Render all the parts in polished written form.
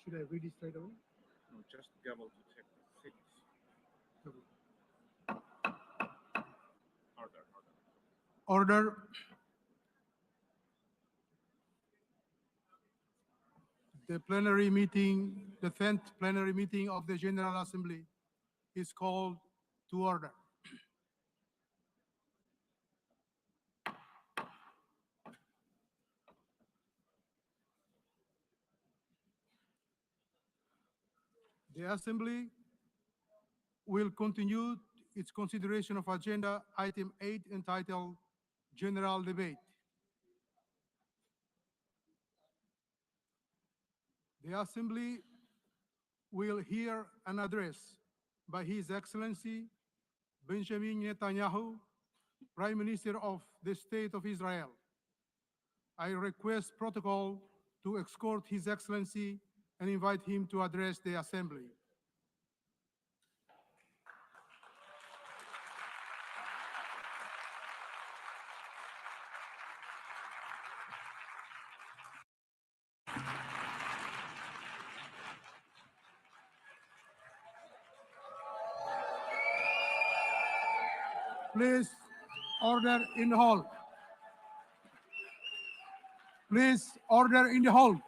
Should I read it straight away? No, just gavel to check the settings. Okay. Order. Order. The plenary meeting, the 10th plenary meeting of the General Assembly is called to order. The Assembly will continue its consideration of Agenda Item 8 entitled General Debate. The Assembly will hear an address by His Excellency Benjamin Netanyahu, Prime Minister of the State of Israel. I request protocol to escort His Excellency and invite him to address the Assembly. Please, order in the hall. Please, order in the hall.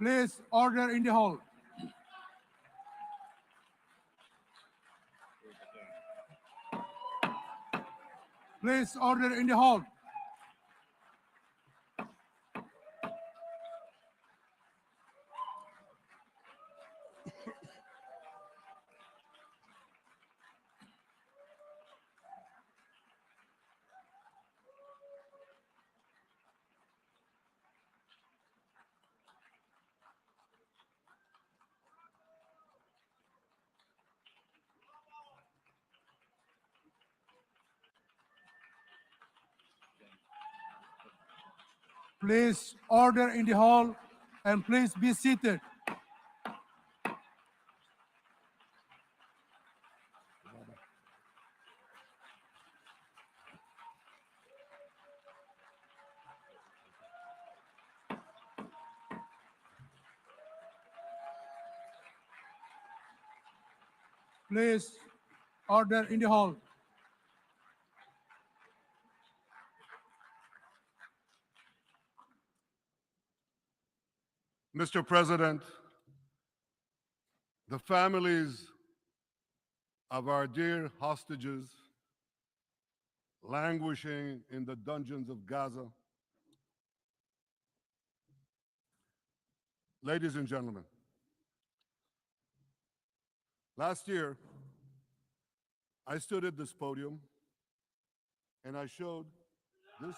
Please, order in the hall. Please, order in the hall. Please order in the hall and please be seated. Please order in the hall. Mr. President, the families of our dear hostages languishing in the dungeons of Gaza, ladies and gentlemen, last year, I stood at this podium and I showed this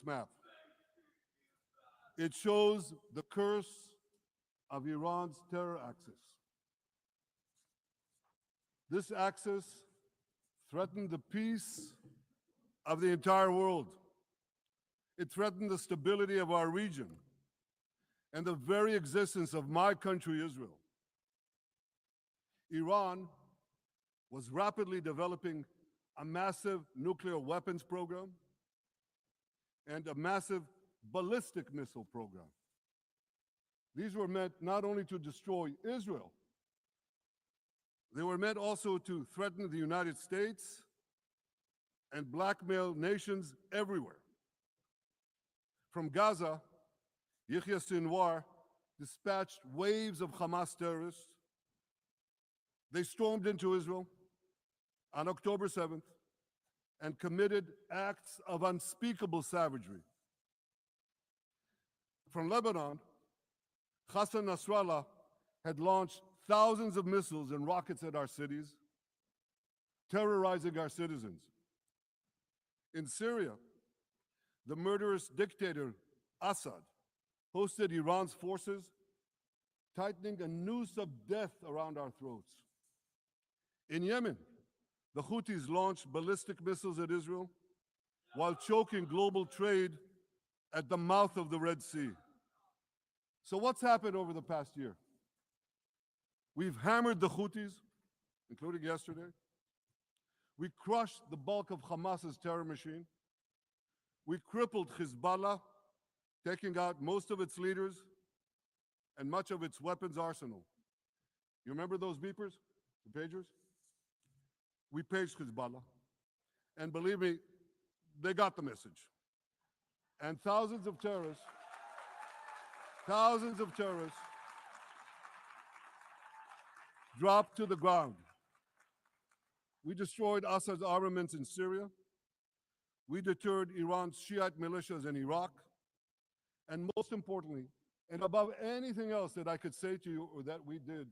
map. It shows the curse of Iran's terror axis. This axis threatened the peace of the entire world. It threatened the stability of our region and the very existence of my country, Israel. Iran was rapidly developing a massive nuclear weapons program and a massive ballistic missile program. These were meant not only to destroy Israel, they were meant also to threaten the United States and blackmail nations everywhere. From Gaza, Yahya Sinwar dispatched waves of Hamas terrorists. They stormed into Israel on October 7th and committed acts of unspeakable savagery. From Lebanon, Hassan Nasrallah had launched thousands of missiles and rockets at our cities, terrorizing our citizens. In Syria, the murderous dictator Assad hosted Iran's forces, tightening a noose of death around our throats. In Yemen, the Houthis launched ballistic missiles at Israel while choking global trade at the mouth of the Red Sea. So what's happened over the past year? We've hammered the Houthis, including yesterday. We crushed the bulk of Hamas's terror machine. We crippled Hezbollah, taking out most of its leaders and much of its weapons arsenal. You remember those beepers, the pagers? We paged Hezbollah. And believe me, they got the message. And thousands of terrorists dropped to the ground. We destroyed Assad's armaments in Syria. We deterred Iran's Shiite militias in Iraq. And most importantly, and above anything else that I could say to you or that we did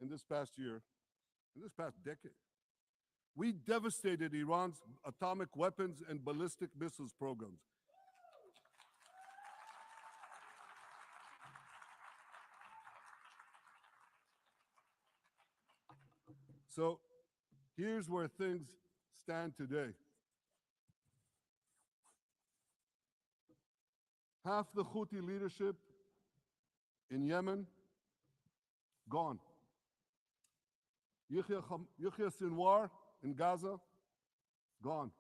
in this past year, in this past decade, we devastated Iran's atomic weapons and ballistic missiles programs. So here's where things stand today. Half the Houthi leadership in Yemen, gone. Yahya Sinwar in Gaza, gone.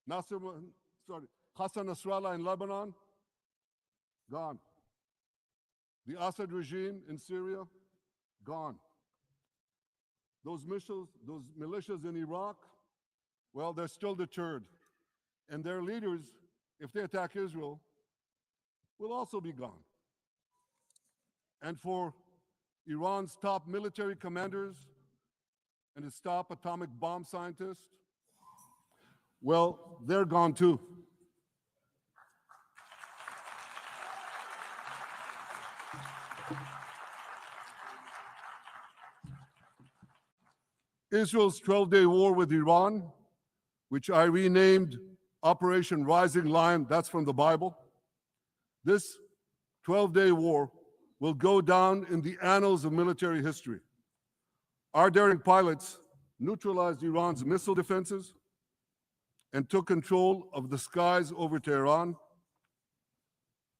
Hassan Nasrallah in Lebanon, gone. The Assad regime in Syria, gone. Those militias in Iraq, well, they're still deterred. And their leaders, if they attack Israel, will also be gone. And for Iran's top military commanders and its top atomic bomb scientists, well, they're gone too. Israel's 12-day war with Iran, which I renamed Operation Rising Lion, that's from the Bible. This 12-day war will go down in the annals of military history. Our daring pilots neutralized Iran's missile defenses and took control of the skies over Tehran.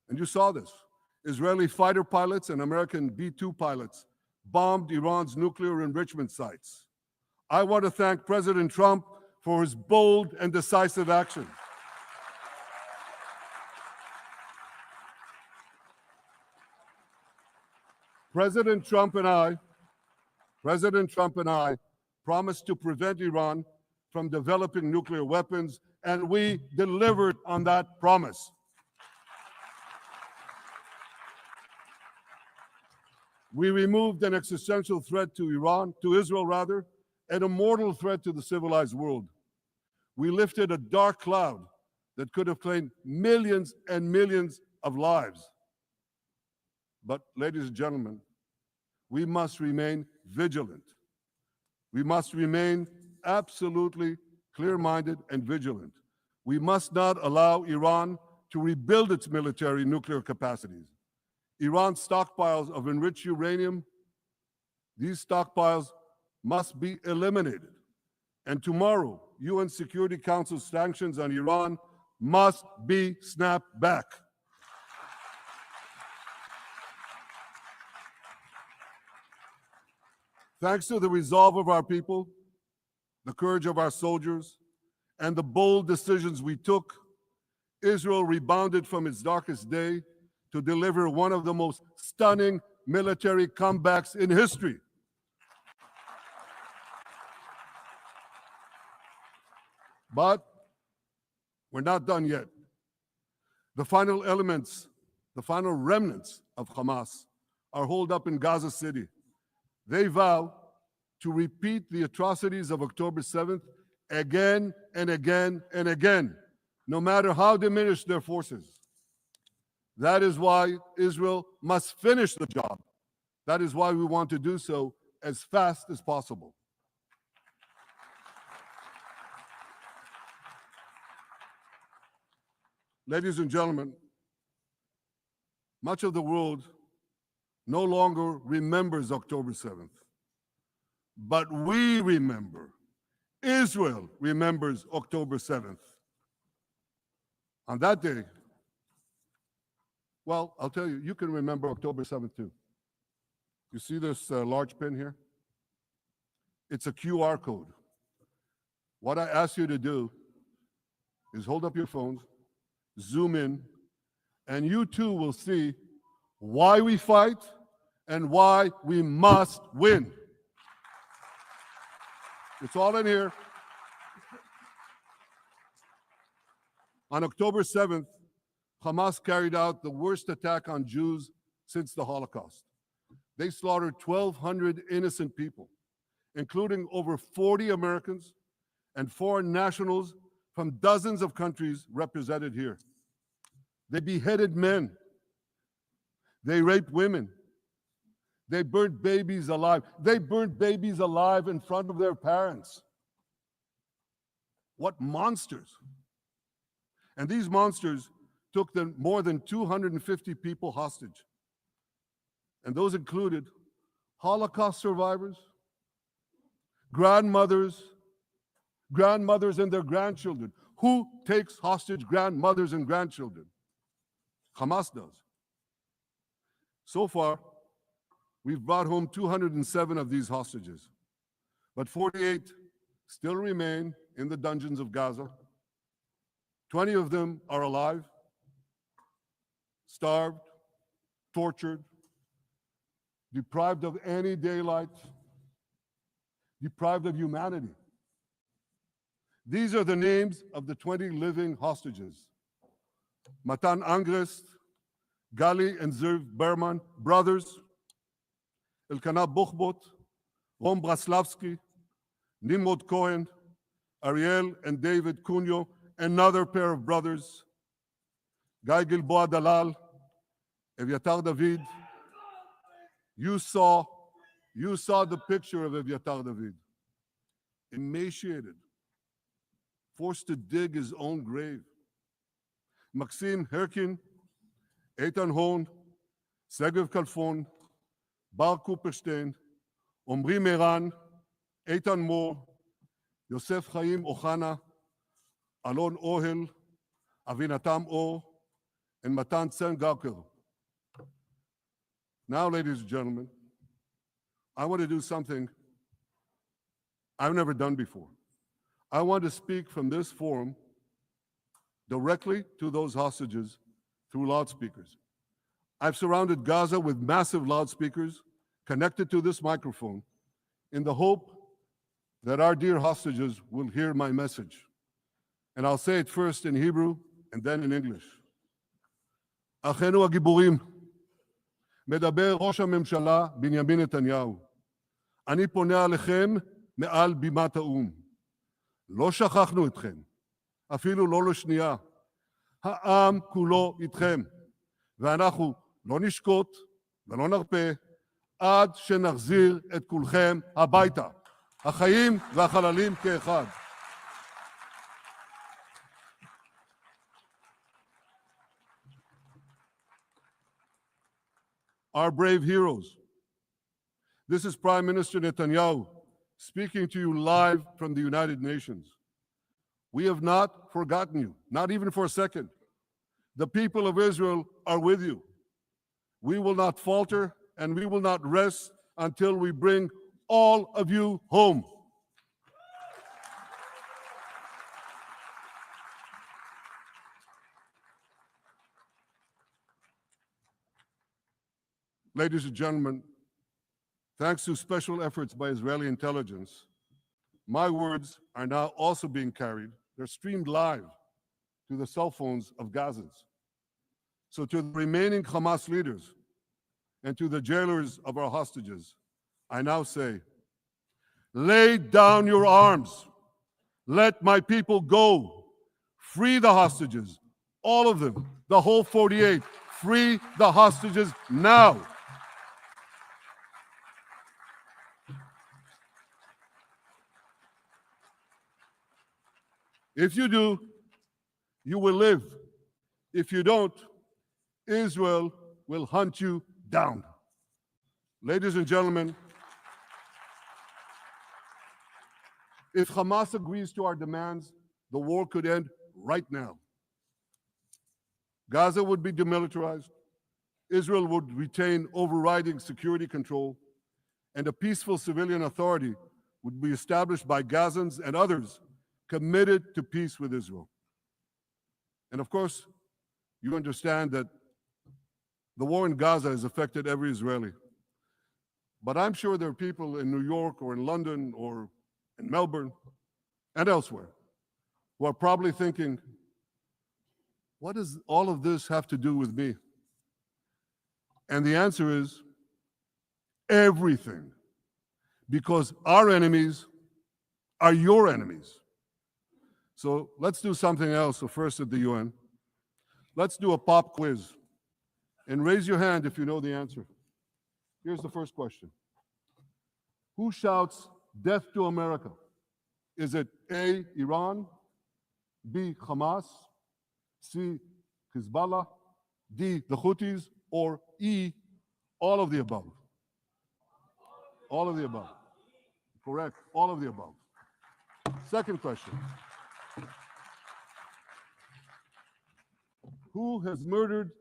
And you saw this. Israeli fighter pilots and American B-2 pilots bombed Iran's nuclear enrichment sites. I want to thank President Trump for his bold and decisive action. President Trump and I promised to prevent Iran from developing nuclear weapons, and we delivered on that promise. We removed an existential threat to Israel, and a mortal threat to the civilized world. We lifted a dark cloud that could have claimed millions and millions of lives. But, ladies and gentlemen, we must remain vigilant. We must remain absolutely clear-minded and vigilant. We must not allow Iran to rebuild its military nuclear capacities. Iran's stockpiles of enriched uranium, these stockpiles must be eliminated. And tomorrow, UN Security Council sanctions on Iran must be snapped back. Thanks to the resolve of our people, the courage of our soldiers, and the bold decisions we took, Israel rebounded from its darkest day to deliver one of the most stunning military comebacks in history. But we're not done yet. The final elements, the final remnants of Hamas are holed up in Gaza City. They vow to repeat the atrocities of October 7th again and again and again, no matter how diminished their forces. That is why Israel must finish the job. That is why we want to do so as fast as possible. Ladies and gentlemen, much of the world no longer remembers October 7th, but we remember. Israel remembers October 7th. On that day, well, I'll tell you, you can remember October 7th too. You see this large pin here? It's a QR code. what I ask you to do is hold up your phones, zoom in, and you too will see why we fight and why we must win. It's all in here. On October 7th, Hamas carried out the worst attack on Jews since the Holocaust. They slaughtered 1,200 innocent people, including over 40 Americans and foreign nationals from dozens of countries represented here. They beheaded men. They raped women. They burnt babies alive. They burnt babies alive in front of their parents. What monsters. And these monsters took them more than 250 people hostage. And those included Holocaust survivors, grandmothers and their grandchildren. Who takes hostage grandmothers and grandchildren? Hamas does. So far, we've brought home 207 of these hostages, but 48 still remain in the dungeons of Gaza. 20 of them are alive, starved, tortured, deprived of any daylight, deprived of humanity. These are the names of the 20 living hostages. Matan Angrest, Gali and Zerv Berman, brothers, Elkanah Buchbot, Rom Braslavsky, Nimrod Cohen, Ariel and David Cunyo, another pair of brothers, Guy Gilboa Dalal, Eviatar David. You saw the picture of Eviatar David, emaciated, forced to dig his own grave. Maxim Herkin, Eitan Horn, Segev Kalfon, Bar Cooperstein, Omri Meran, Eitan Moore, Yosef Chaim Ochana, Alon Ohel, Avinatam Or, and Matan Tsengarker. Now, ladies and gentlemen, I want to do something I've never done before. I want to speak from this forum directly to those hostages through loudspeakers. I've surrounded Gaza with massive loudspeakers connected to this microphone in the hope that our dear hostages will hear my message. And I'll say it first in Hebrew and then in English. אחינו הגיבורים, מדבר ראש הממשלה בנימין נתניהו. אני פונה עליכם מעל בימת האו"ם. לא שכחנו אתכם, אפילו לא לשנייה. העם כולו איתכם, ואנחנו לא נשקוט ולא נרפה עד שנחזיר את כולכם הביתה, החיים והחללים כאחד. Our brave heroes. This is Prime Minister Netanyahu speaking to you live from the United Nations. We have not forgotten you, not even for a second. The people of Israel are with you. We will not falter and we will not rest until we bring all of you home. Ladies and gentlemen, thanks to special efforts by Israeli intelligence, my words are now also being carried. They're streamed live to the cell phones of Gazans. So to the remaining Hamas leaders and to the jailers of our hostages, I now say, lay down your arms. Let my people go. Free the hostages, all of them, the whole 48. Free the hostages now. If you do, you will live. If you don't, Israel will hunt you down. Ladies and gentlemen, if Hamas agrees to our demands, the war could end right now. Gaza would be demilitarized, Israel would retain overriding security control, and a peaceful civilian authority would be established by Gazans and others committed to peace with Israel. And of course, you understand that the war in Gaza has affected every Israeli. But I'm sure there are people in New York or in London or in Melbourne and elsewhere who are probably thinking, what does all of this have to do with me? And the answer is everything. Because our enemies are your enemies. So let's do something else. So first at the UN, let's do a pop quiz. And raise your hand if you know the answer. Here's the first question. Who shouts death to America? Is it A, Iran, B, Hamas, C, Hezbollah, D, the Houthis, or E, all of the above? All of the above. Correct, all of the above. Second question. Who has murdered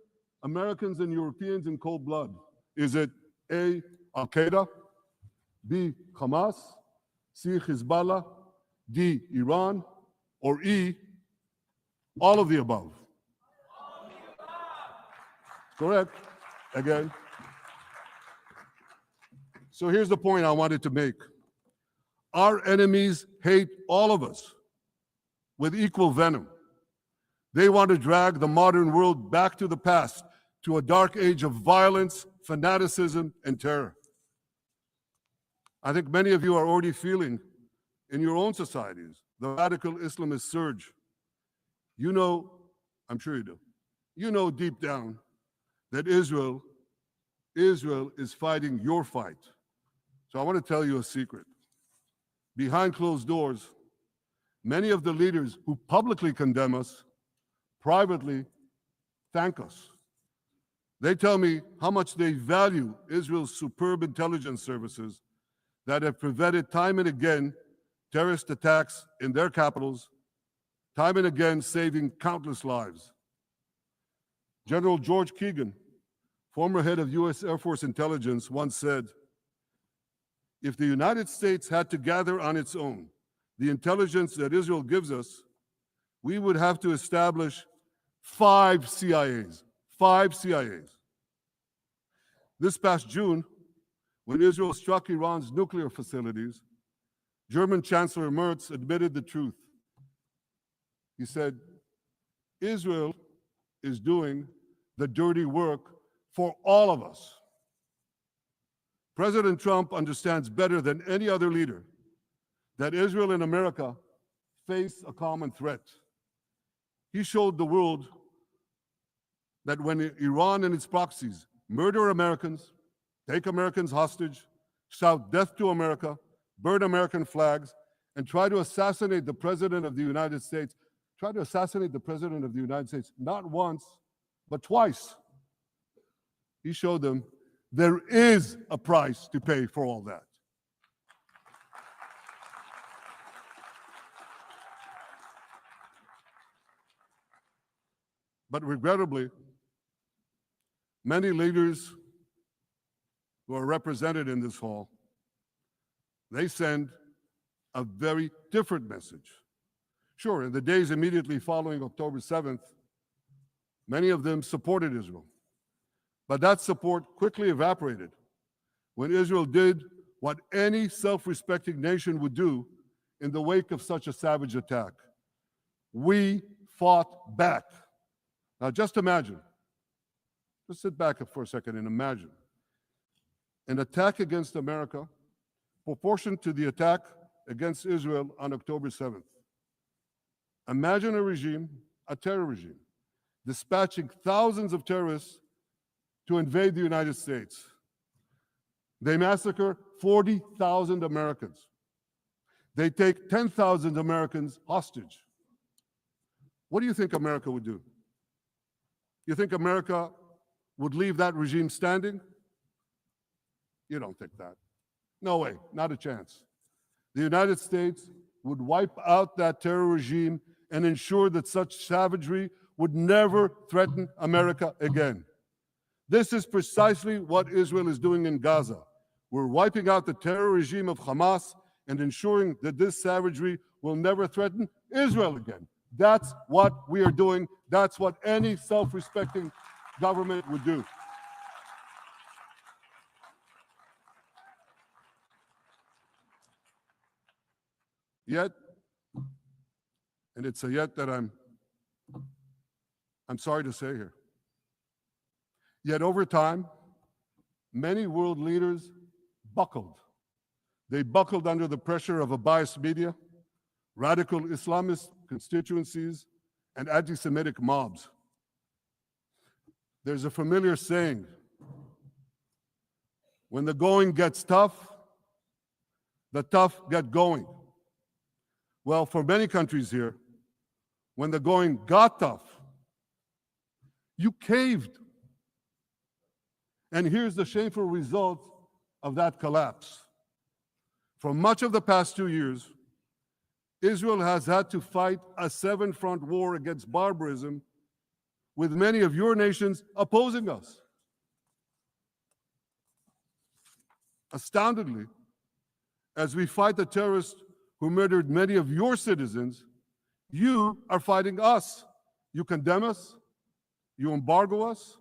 Americans and Europeans in cold blood? Is it A, Al-Qaeda, B, Hamas, C, Hezbollah, D, Iran, or E, all of the above? Correct, again. So here's the point I wanted to make. Our enemies hate all of us with equal venom. They want to drag the modern world back to the past, to a dark age of violence, fanaticism, and terror. I think many of you are already feeling in your own societies the radical Islamist surge. You know, I'm sure you do, you know deep down that Israel is fighting your fight. So I want to tell you a secret. Behind closed doors, many of the leaders who publicly condemn us privately thank us. They tell me how much they value Israel's superb intelligence services that have prevented time and again terrorist attacks in their capitals, time and again saving countless lives. General George Keegan, former head of U.S. Air Force intelligence, once said, if the United States had to gather on its own the intelligence that Israel gives us, we would have to establish 5 CIAs. 5 CIAs. This past June, when Israel struck Iran's nuclear facilities, German Chancellor Merz admitted the truth. He said, Israel is doing the dirty work for all of us. President Trump understands better than any other leader that Israel and America face a common threat. He showed the world that when Iran and its proxies murder Americans, take Americans hostage, shout death to America, burn American flags, and try to assassinate the President of the United States, not once, but twice. He showed them there is a price to pay for all that. But regrettably, many leaders who are represented in this hall, they send a very different message. Sure, in the days immediately following October 7th, many of them supported Israel. But that support quickly evaporated when Israel did what any self-respecting nation would do in the wake of such a savage attack. We fought back. Now just imagine, just sit back for a second and imagine an attack against America proportioned to the attack against Israel on October 7th. Imagine a regime, a terror regime, dispatching thousands of terrorists to invade the United States. They massacre 40,000 Americans. They take 10,000 Americans hostage. What do you think America would do? You think America would leave that regime standing? You don't think that. No way, not a chance. The United States would wipe out that terror regime and ensure that such savagery would never threaten America again. This is precisely what Israel is doing in Gaza. We're wiping out the terror regime of Hamas and ensuring that this savagery will never threaten Israel again. That's what we are doing. That's what any self-respecting government would do. Yet, and it's a yet that I'm sorry to say here, yet over time, many world leaders buckled. They buckled under the pressure of a biased media, radical Islamist constituencies, and anti-Semitic mobs. There's a familiar saying, when the going gets tough, the tough get going. Well, for many countries here, when the going got tough, you caved. And here's the shameful result of that collapse. For much of the past 2 years, Israel has had to fight a seven-front war against barbarism, with many of your nations opposing us. Astoundingly, as we fight the terrorists who murdered many of your citizens, you are fighting us. You condemn us, you embargo us,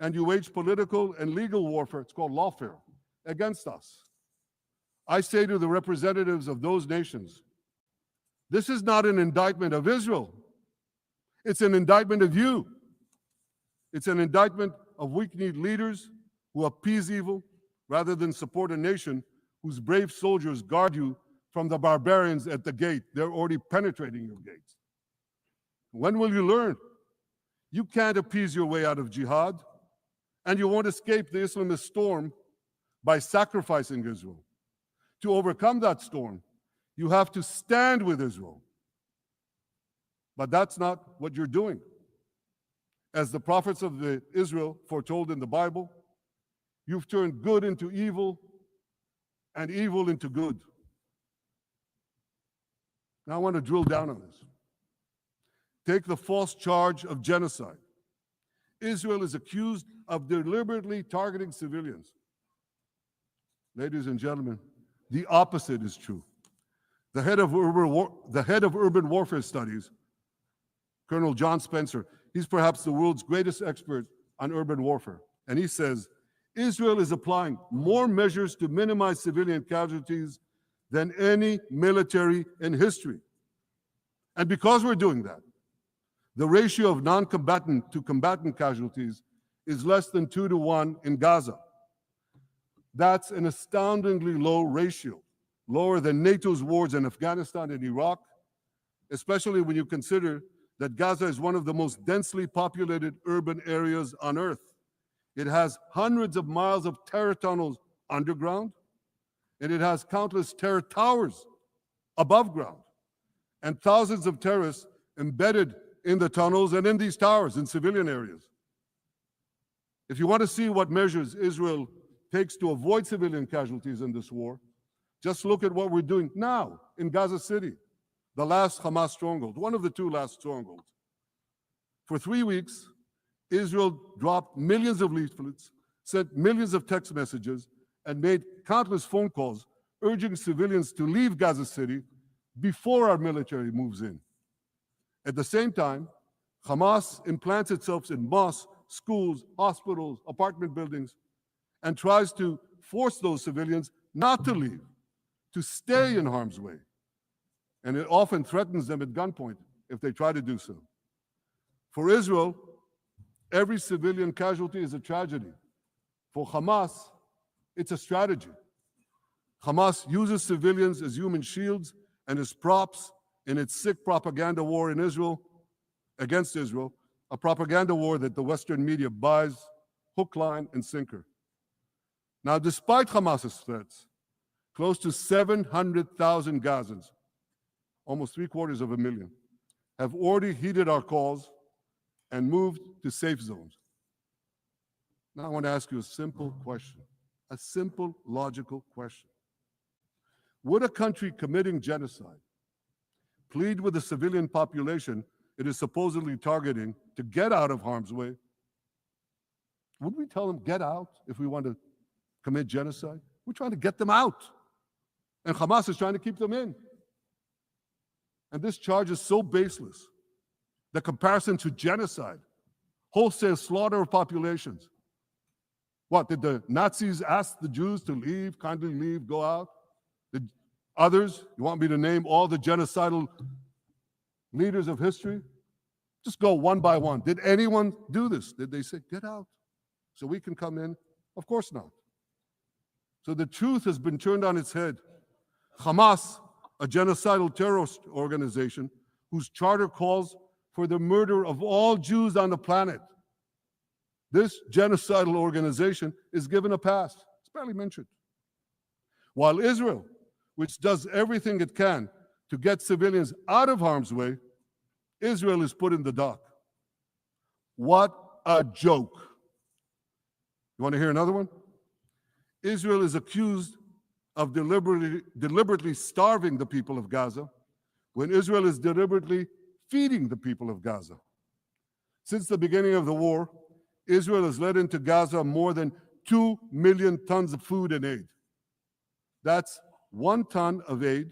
and you wage political and legal warfare, it's called lawfare, against us. I say to the representatives of those nations, this is not an indictment of Israel. It's an indictment of you. It's an indictment of weak-kneed leaders who appease evil rather than support a nation whose brave soldiers guard you from the barbarians at the gate. They're already penetrating your gates. When will you learn? You can't appease your way out of jihad, and you won't escape the Islamist storm by sacrificing Israel. To overcome that storm, you have to stand with Israel. But that's not what you're doing. As the prophets of Israel foretold in the Bible, you've turned good into evil and evil into good. Now I want to drill down on this. Take the false charge of genocide. Israel is accused of deliberately targeting civilians. Ladies and gentlemen, the opposite is true. The head of urban warfare studies, Colonel John Spencer, he's perhaps the world's greatest expert on urban warfare. And he says, Israel is applying more measures to minimize civilian casualties than any military in history. And because we're doing that, the ratio of non-combatant to combatant casualties is less than 2-to-1 in Gaza. That's an astoundingly low ratio, lower than NATO's wars in Afghanistan and Iraq, especially when you consider that Gaza is one of the most densely populated urban areas on Earth. It has hundreds of miles of terror tunnels underground, and it has countless terror towers above ground, and thousands of terrorists embedded in the tunnels and in these towers in civilian areas. If you want to see what measures Israel takes to avoid civilian casualties in this war, just look at what we're doing now in Gaza City, the last Hamas stronghold, one of the two last strongholds. For 3 weeks, Israel dropped millions of leaflets, sent millions of text messages, and made countless phone calls urging civilians to leave Gaza City before our military moves in. At the same time, Hamas implants itself in mosques, schools, hospitals, apartment buildings, and tries to force those civilians not to leave, to stay in harm's way. And it often threatens them at gunpoint if they try to do so. For Israel, every civilian casualty is a tragedy. For Hamas, it's a strategy. Hamas uses civilians as human shields and as props in its sick propaganda war in Israel, against Israel, a propaganda war that the Western media buys hook, line, and sinker. Now, despite Hamas's threats, close to 700,000 Gazans, almost 750,000, have already heeded our calls and moved to safe zones. Now I want to ask you a simple question, a simple, logical question. Would a country committing genocide plead with the civilian population it is supposedly targeting to get out of harm's way? Would we tell them, get out, if we want to commit genocide? We're trying to get them out. And Hamas is trying to keep them in. And this charge is so baseless. The comparison to genocide, wholesale slaughter of populations. What, did the Nazis ask the Jews to leave, kindly leave, go out? Did others, you want me to name all the genocidal leaders of history? Just go one by one. Did anyone do this? Did they say, get out so we can come in? Of course not. So the truth has been turned on its head. Hamas, a genocidal terrorist organization whose charter calls for the murder of all Jews on the planet. This genocidal organization is given a pass. It's barely mentioned. While Israel, which does everything it can to get civilians out of harm's way, Israel is put in the dock. What a joke. You want to hear another one? Israel is accused of deliberately starving the people of Gaza when Israel is deliberately feeding the people of Gaza. Since the beginning of the war, Israel has let into Gaza more than 2 million tons of food and aid. That's 1 ton of aid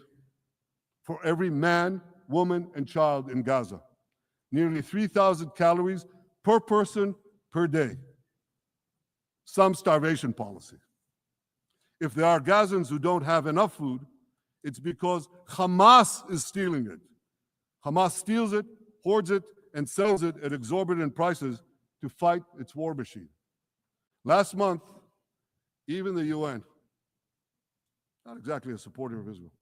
for every man, woman, and child in Gaza. Nearly 3,000 calories per person per day. Some starvation policy. If there are Gazans who don't have enough food, it's because Hamas is stealing it. Hamas steals it, hoards it, and sells it at exorbitant prices to fight its war machine. Last month, even the UN, not exactly a supporter of Israel.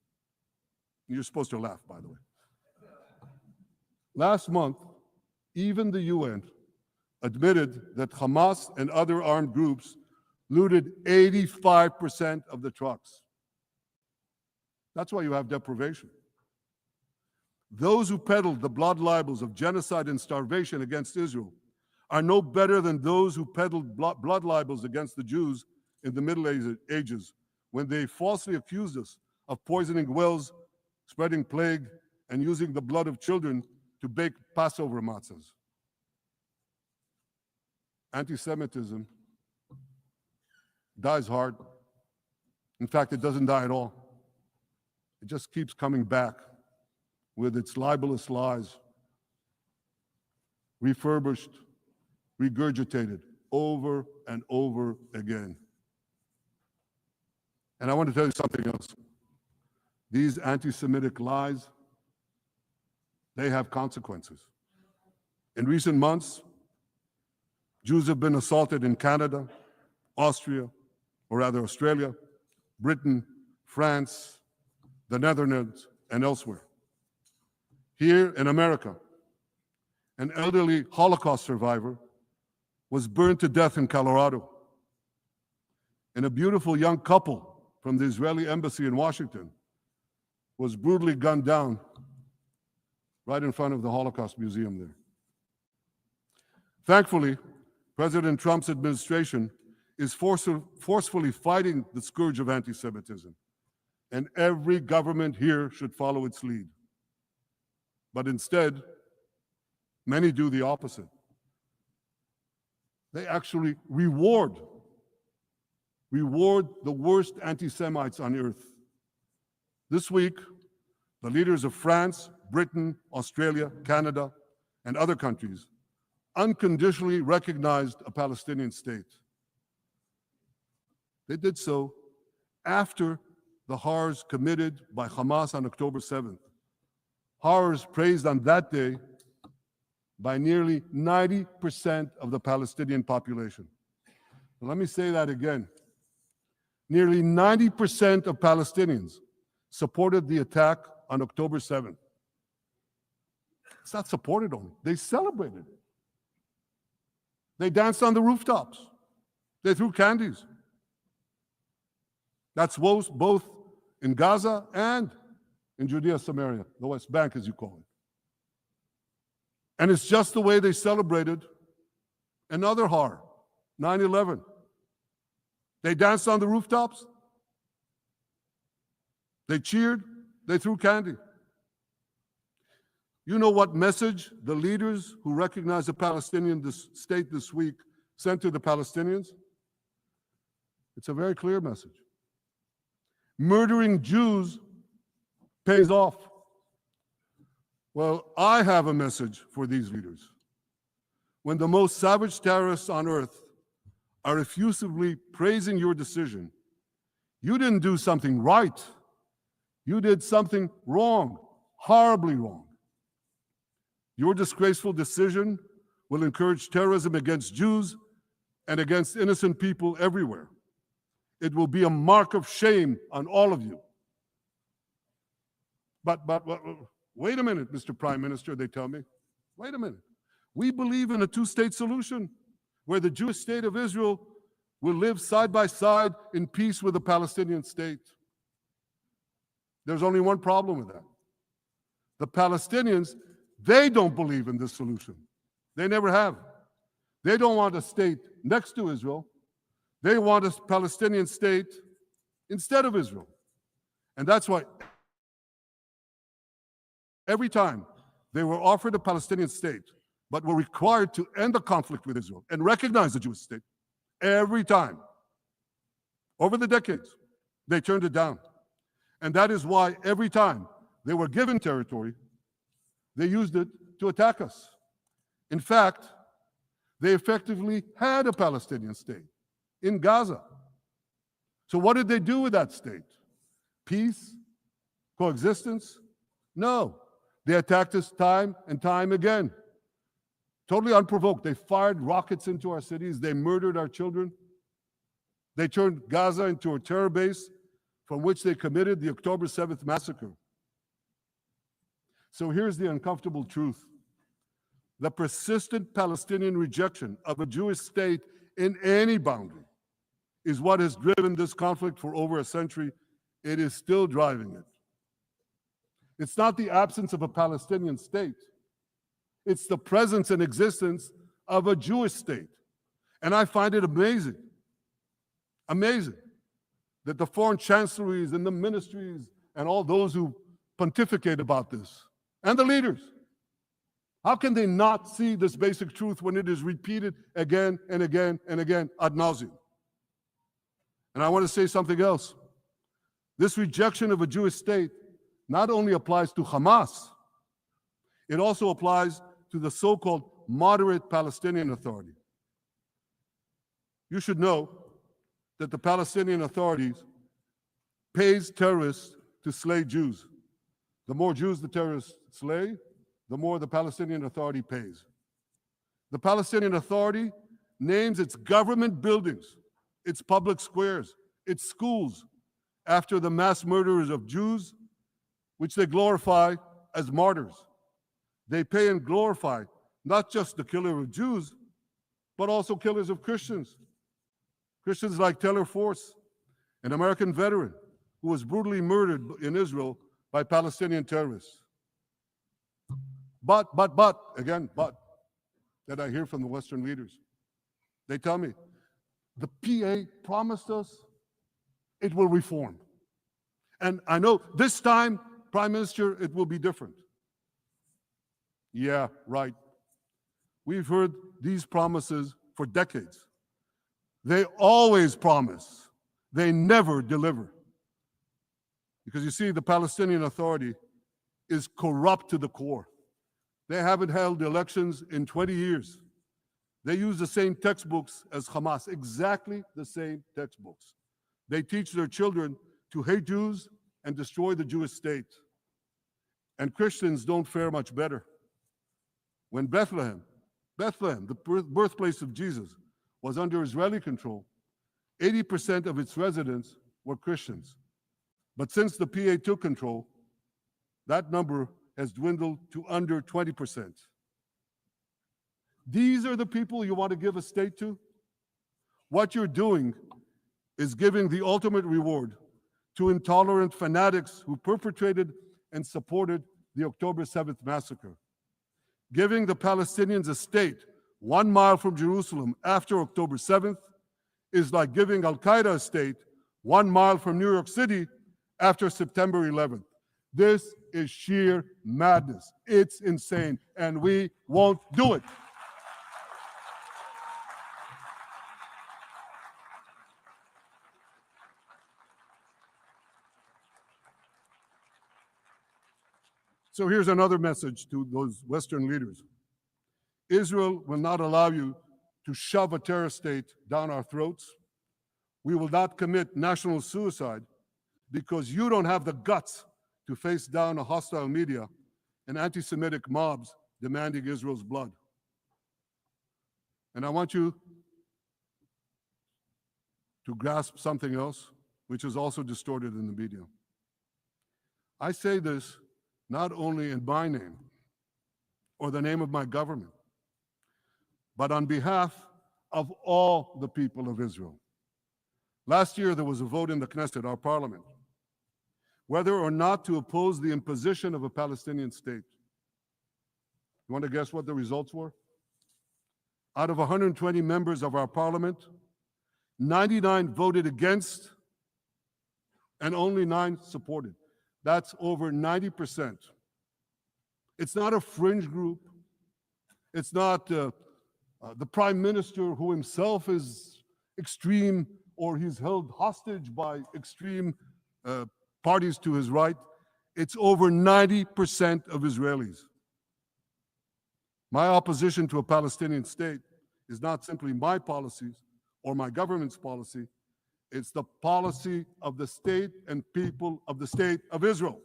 You're supposed to laugh, by the way. Last month, even the UN admitted that Hamas and other armed groups looted 85% of the trucks. That's why you have deprivation. Those who peddled the blood libels of genocide and starvation against Israel are no better than those who peddled blood libels against the Jews in the Middle Ages when they falsely accused us of poisoning wells, spreading plague, and using the blood of children to bake Passover matzahs. Anti-Semitism dies hard. In fact, it doesn't die at all. It just keeps coming back with its libelous lies, refurbished, regurgitated over and over again. And I want to tell you something else. These anti-Semitic lies, they have consequences. In recent months, Jews have been assaulted in Canada, Australia, Britain, France, the Netherlands, and elsewhere. Here in America, an elderly Holocaust survivor was burned to death in Colorado. And a beautiful young couple from the Israeli embassy in Washington was brutally gunned down right in front of the Holocaust Museum there. Thankfully, President Trump's administration is forcefully fighting the scourge of anti-Semitism, and every government here should follow its lead. But instead, many do the opposite. They actually reward the worst anti-Semites on earth. This week, the leaders of France, Britain, Australia, Canada, and other countries unconditionally recognized a Palestinian state. They did so after the horrors committed by Hamas on October 7th. Horrors praised on that day by nearly 90% of the Palestinian population. Let me say that again. Nearly 90% of Palestinians supported the attack on October 7th. It's not supported only, they celebrated it. They danced on the rooftops. They threw candies. That's both in Gaza and in Judea, Samaria, the West Bank, as you call it. And it's just the way they celebrated another horror, 9/11. They danced on the rooftops. They cheered. They threw candy. You know what message the leaders who recognize the Palestinian state this week sent to the Palestinians? It's a very clear message. murdering Jews pays off. Well, I have a message for these leaders. When the most savage terrorists on earth are effusively praising your decision, you didn't do something right. You did something wrong, horribly wrong. Your disgraceful decision will encourage terrorism against Jews and against innocent people everywhere. It will be a mark of shame on all of you. But wait a minute, Mr. Prime Minister, they tell me. Wait a minute. We believe in a two-state solution where the Jewish state of Israel will live side by side in peace with the Palestinian state. There's only one problem with that. The Palestinians, they don't believe in this solution. They never have. They don't want a state next to Israel. They want a Palestinian state instead of Israel. And that's why every time they were offered a Palestinian state, but were required to end the conflict with Israel and recognize the Jewish state, every time, over the decades, they turned it down. And that is why every time they were given territory, they used it to attack us. In fact, they effectively had a Palestinian state in Gaza. So what did they do with that state? Peace? Coexistence? No. They attacked us time and time again. Totally unprovoked. They fired rockets into our cities. They murdered our children. They turned Gaza into a terror base from which they committed the October 7th massacre. So here's the uncomfortable truth. The persistent Palestinian rejection of a Jewish state in any boundary is what has driven this conflict for over a century. It is still driving it. It's not the absence of a Palestinian state. It's the presence and existence of a Jewish state. And I find it amazing that the foreign chancelleries and the ministries and all those who pontificate about this, and the leaders, how can they not see this basic truth when it is repeated again and again and again ad nauseum? And I want to say something else. This rejection of a Jewish state not only applies to Hamas, it also applies to the so-called moderate Palestinian Authority. You should know that the Palestinian authorities pays terrorists to slay Jews. The more Jews the terrorists slay, the more the Palestinian Authority pays. The Palestinian Authority names its government buildings, its public squares, its schools after the mass murderers of Jews, which they glorify as martyrs. They pay and glorify not just the killer of Jews, but also killers of Christians. Christians like Taylor Force, an American veteran who was brutally murdered in Israel by Palestinian terrorists. But, that I hear from the Western leaders. They tell me, the PA promised us it will reform. And I know this time, Prime Minister, it will be different. Yeah, right. We've heard these promises for decades. They always promise. They never deliver. Because you see, the Palestinian Authority is corrupt to the core. They haven't held elections in 20 years. They use the same textbooks as Hamas, exactly the same textbooks. They teach their children to hate Jews and destroy the Jewish state. And Christians don't fare much better. When Bethlehem, the birthplace of Jesus, was under Israeli control, 80% of its residents were Christians. But since the PA took control, that number has dwindled to under 20%. These are the people you want to give a state to? What you're doing is giving the ultimate reward to intolerant fanatics who perpetrated and supported the October 7th massacre. Giving the Palestinians a state 1 mile from Jerusalem after October 7th is like giving Al-Qaeda a state 1 mile from New York City after September 11th. This is sheer madness. It's insane, and we won't do it. So here's another message to those Western leaders. Israel will not allow you to shove a terror state down our throats. We will not commit national suicide because you don't have the guts to face down a hostile media and anti-Semitic mobs demanding Israel's blood. And I want you to grasp something else, which is also distorted in the media. I say this not only in my name or the name of my government, but on behalf of all the people of Israel. Last year, there was a vote in the Knesset, our parliament, whether or not to oppose the imposition of a Palestinian state. You want to guess what the results were? Out of 120 members of our parliament, 99 voted against and only 9 supported. That's over 90%. It's not a fringe group. It's not the prime minister who himself is extreme or he's held hostage by extreme parties to his right. It's over 90% of Israelis. My opposition to a Palestinian state is not simply my policies or my government's policy. It's the policy of the state and people of the state of Israel.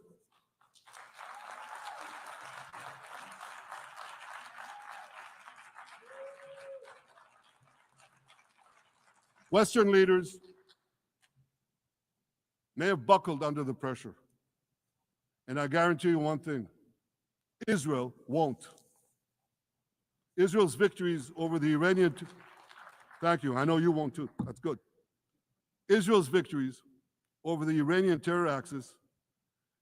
Western leaders may have buckled under the pressure. And I guarantee you one thing, Israel won't. Israel's victories over the Iranian... Thank you, I know you won't too, that's good. Israel's victories over the Iranian terror axis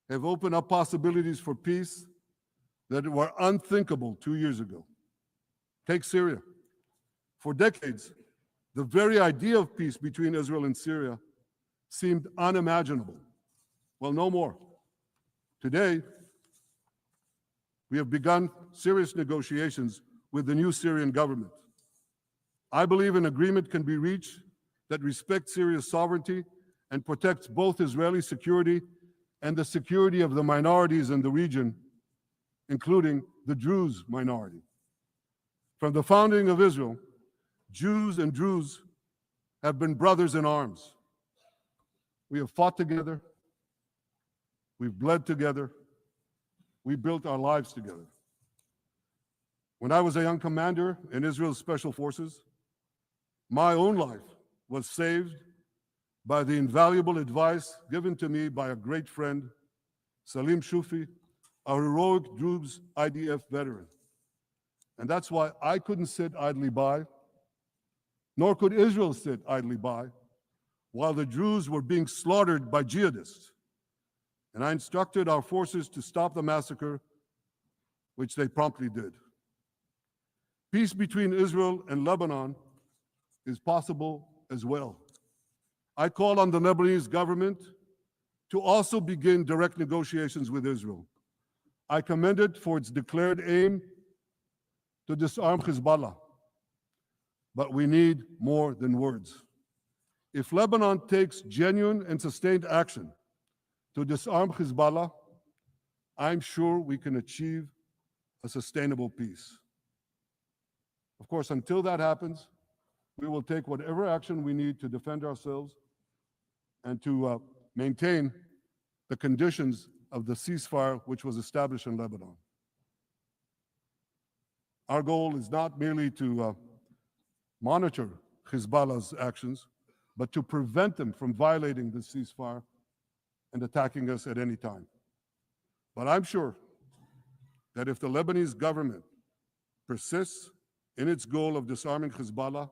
have opened up possibilities for peace that were unthinkable 2 years ago. Take Syria. For decades, the very idea of peace between Israel and Syria seemed unimaginable. Well, no more. Today, we have begun serious negotiations with the new Syrian government. I believe an agreement can be reached that respects Syria's sovereignty and protects both Israeli security and the security of the minorities in the region, including the Druze minority. From the founding of Israel, Jews and Druze have been brothers in arms. We have fought together, we've bled together, we built our lives together. When I was a young commander in Israel's Special Forces, my own life was saved by the invaluable advice given to me by a great friend, Salim Shufi, a heroic Druze IDF veteran. And that's why I couldn't sit idly by, nor could Israel sit idly by, while the Druze were being slaughtered by jihadists. And I instructed our forces to stop the massacre, which they promptly did. Peace between Israel and Lebanon is possible as well. I call on the Lebanese government to also begin direct negotiations with Israel. I commend it for its declared aim to disarm Hezbollah, but we need more than words. If Lebanon takes genuine and sustained action to disarm Hezbollah, I'm sure we can achieve a sustainable peace. Of course, until that happens, we will take whatever action we need to defend ourselves and to maintain the conditions of the ceasefire which was established in Lebanon. Our goal is not merely to monitor Hezbollah's actions, but to prevent them from violating the ceasefire and attacking us at any time. But I'm sure that if the Lebanese government persists in its goal of disarming Hezbollah,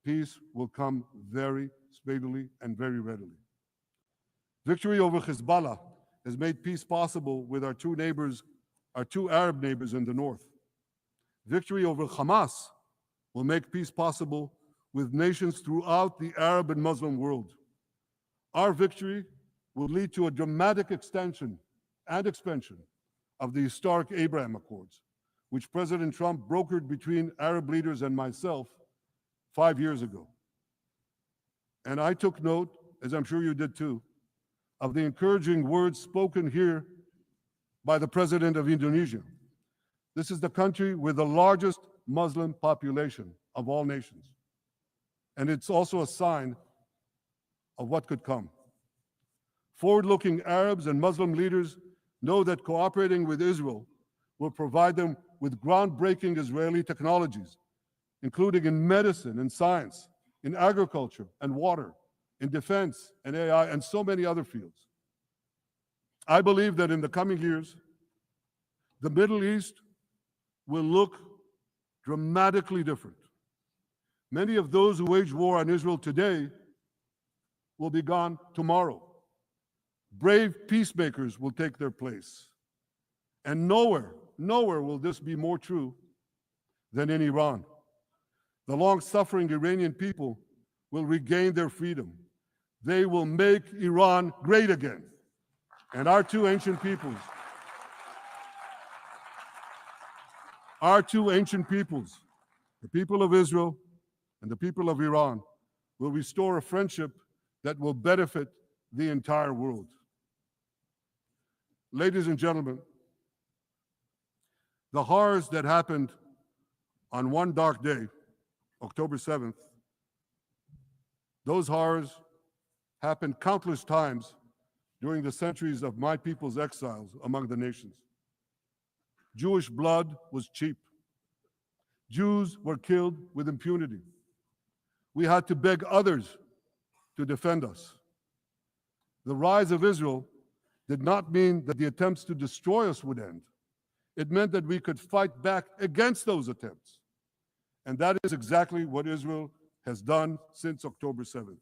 peace will come very speedily and very readily. Victory over Hezbollah has made peace possible with our two Arab neighbors in the north. Victory over Hamas will make peace possible with nations throughout the Arab and Muslim world. Our victory will lead to a dramatic extension and expansion of the historic Abraham Accords, which President Trump brokered between Arab leaders and myself 5 years ago. And I took note, as I'm sure you did too, of the encouraging words spoken here by the president of Indonesia. This is the country with the largest Muslim population of all nations. And it's also a sign of what could come. Forward-looking Arabs and Muslim leaders know that cooperating with Israel will provide them with groundbreaking Israeli technologies, including in medicine and science, in agriculture and water, in defense and AI, and so many other fields. I believe that in the coming years, the Middle East will look dramatically different. Many of those who wage war on Israel today will be gone tomorrow. Brave peacemakers will take their place. And nowhere will this be more true than in Iran. The long-suffering Iranian people will regain their freedom. They will make Iran great again. And our two ancient peoples, the people of Israel and the people of Iran, will restore a friendship that will benefit the entire world. Ladies and gentlemen, the horrors that happened on one dark day, October 7th, those horrors happened countless times during the centuries of my people's exiles among the nations. Jewish blood was cheap. Jews were killed with impunity. We had to beg others to defend us. The rise of Israel did not mean that the attempts to destroy us would end. It meant that we could fight back against those attempts. And that is exactly what Israel has done since October 7th.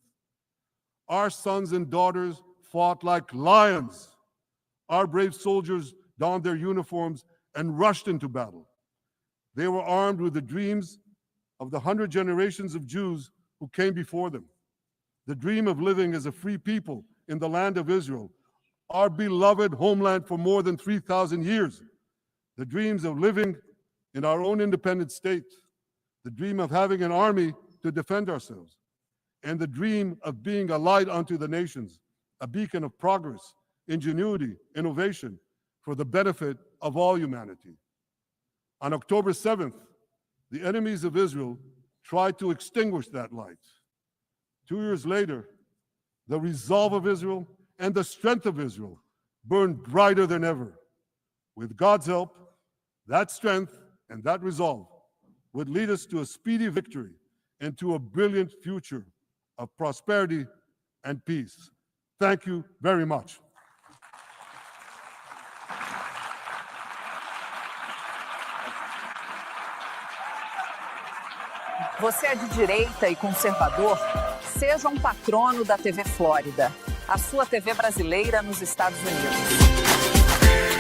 Our sons and daughters fought like lions. Our brave soldiers donned their uniforms and rushed into battle. They were armed with the dreams of the 100 generations of Jews who came before them. The dream of living as a free people in the land of Israel, our beloved homeland for more than 3,000 years. The dreams of living in our own independent state. The dream of having an army to defend ourselves. And the dream of being a light unto the nations, a beacon of progress, ingenuity, innovation for the benefit of all humanity. On October 7th, the enemies of Israel tried to extinguish that light. 2 years later, the resolve of Israel and the strength of Israel burned brighter than ever. With God's help, that strength and that resolve would lead us to a speedy victory and to a brilliant future of prosperity and peace. Thank you very much. Você é de direita e conservador? Seja um patrono da TV Flórida, a sua TV brasileira nos Estados Unidos.